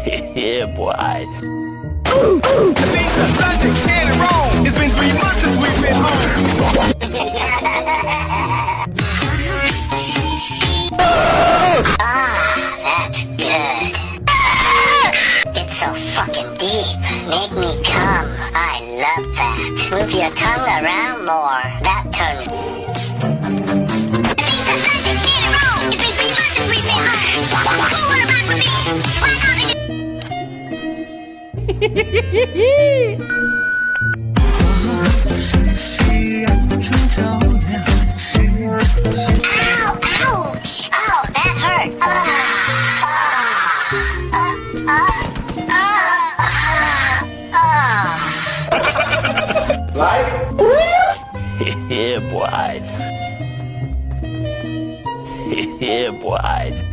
Yeah, boy. Lisa, London, Cannon, Rome. It's been 3 months since we've been home. That's good. It's so fucking deep. Make me come. I love that. Move your tongue around more. That turns. It's been 3 months since we've been home. Who wanna rock with me? Ow! Ouch! Oh, that hurt. Yeah, boy. Yeah, boy.